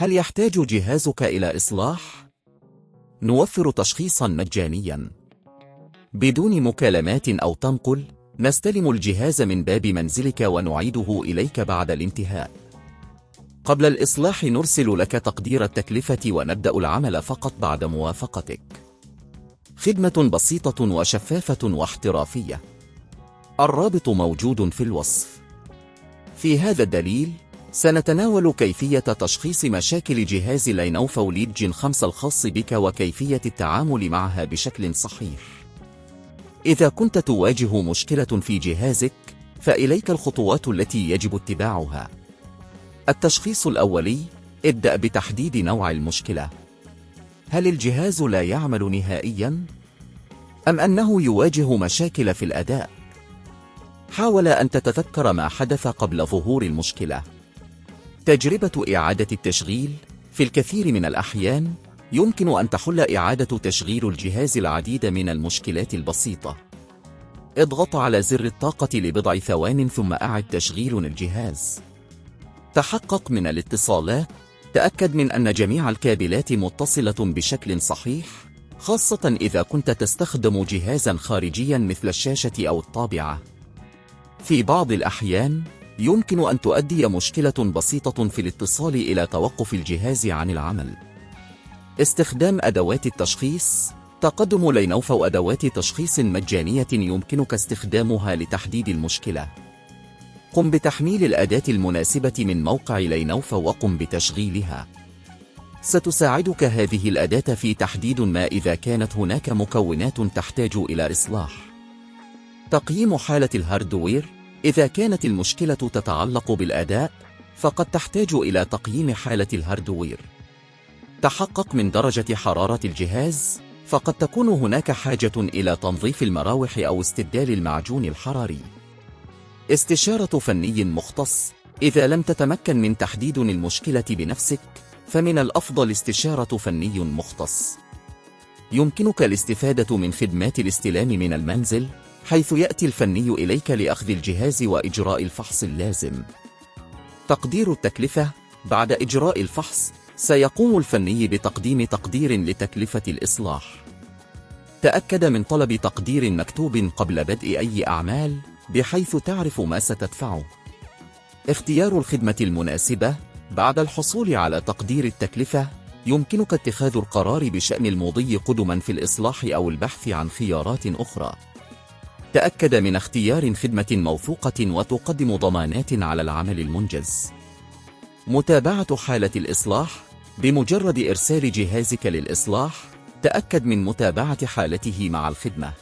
هل يحتاج جهازك إلى إصلاح؟ نوفر تشخيصا مجانيا بدون مكالمات أو تنقل. نستلم الجهاز من باب منزلك ونعيده إليك بعد الانتهاء. قبل الإصلاح نرسل لك تقدير التكلفة ونبدأ العمل فقط بعد موافقتك. خدمة بسيطة وشفافة واحترافية. الرابط موجود في الوصف. في هذا الدليل سنتناول كيفية تشخيص مشاكل جهاز لينوفو ليجيون 5 الخاص بك وكيفية التعامل معها بشكل صحيح. إذا كنت تواجه مشكلة في جهازك، فإليك الخطوات التي يجب اتباعها. التشخيص الأولي: ابدأ بتحديد نوع المشكلة. هل الجهاز لا يعمل نهائياً؟ أم أنه يواجه مشاكل في الأداء؟ حاول أن تتذكر ما حدث قبل ظهور المشكلة. تجربة إعادة التشغيل: في الكثير من الأحيان يمكن أن تحل إعادة تشغيل الجهاز العديد من المشكلات البسيطة. اضغط على زر الطاقة لبضع ثوان ثم أعد تشغيل الجهاز. تحقق من الاتصالات. تأكد من أن جميع الكابلات متصلة بشكل صحيح، خاصة إذا كنت تستخدم جهازا خارجيا مثل الشاشة أو الطابعة. في بعض الأحيان يمكن أن تؤدي مشكلة بسيطة في الاتصال إلى توقف الجهاز عن العمل. استخدام أدوات التشخيص. تقدم لينوفو أدوات تشخيص مجانية يمكنك استخدامها لتحديد المشكلة. قم بتحميل الأداة المناسبة من موقع لينوفو وقم بتشغيلها. ستساعدك هذه الأداة في تحديد ما إذا كانت هناك مكونات تحتاج إلى إصلاح. تقييم حالة الهاردوير. إذا كانت المشكلة تتعلق بالأداء، فقد تحتاج إلى تقييم حالة الهاردوير. تحقق من درجة حرارة الجهاز، فقد تكون هناك حاجة إلى تنظيف المراوح أو استبدال المعجون الحراري. استشارة فني مختص. إذا لم تتمكن من تحديد المشكلة بنفسك، فمن الأفضل استشارة فني مختص. يمكنك الاستفادة من خدمات الاستلام من المنزل، حيث يأتي الفني إليك لأخذ الجهاز وإجراء الفحص اللازم. تقدير التكلفة. بعد إجراء الفحص، سيقوم الفني بتقديم تقدير لتكلفة الإصلاح. تأكد من طلب تقدير مكتوب قبل بدء أي أعمال، بحيث تعرف ما ستدفعه. اختيار الخدمة المناسبة. بعد الحصول على تقدير التكلفة، يمكنك اتخاذ القرار بشأن المضي قدما في الإصلاح أو البحث عن خيارات أخرى. تأكد من اختيار خدمة موثوقة وتقدم ضمانات على العمل المنجز. متابعة حالة الإصلاح. بمجرد إرسال جهازك للإصلاح، تأكد من متابعة حالته مع الخدمة.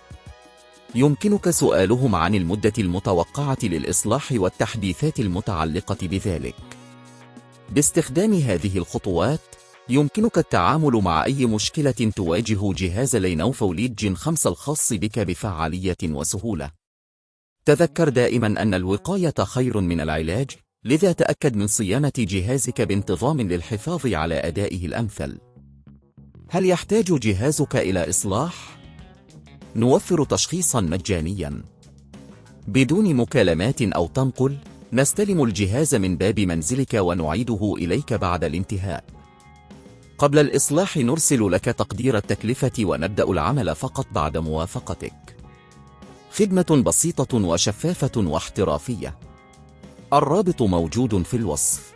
يمكنك سؤالهم عن المدة المتوقعة للإصلاح والتحديثات المتعلقة بذلك. باستخدام هذه الخطوات، يمكنك التعامل مع أي مشكلة تواجه جهاز لينوفو ليجيون 5 الخاص بك بفعالية وسهولة. تذكر دائما أن الوقاية خير من العلاج، لذا تأكد من صيانة جهازك بانتظام للحفاظ على أدائه الأمثل. هل يحتاج جهازك إلى إصلاح؟ نوفر تشخيصا مجانيا بدون مكالمات أو تنقل. نستلم الجهاز من باب منزلك ونعيده إليك بعد الانتهاء. قبل الإصلاح نرسل لك تقدير التكلفة ونبدأ العمل فقط بعد موافقتك. خدمة بسيطة وشفافة واحترافية. الرابط موجود في الوصف.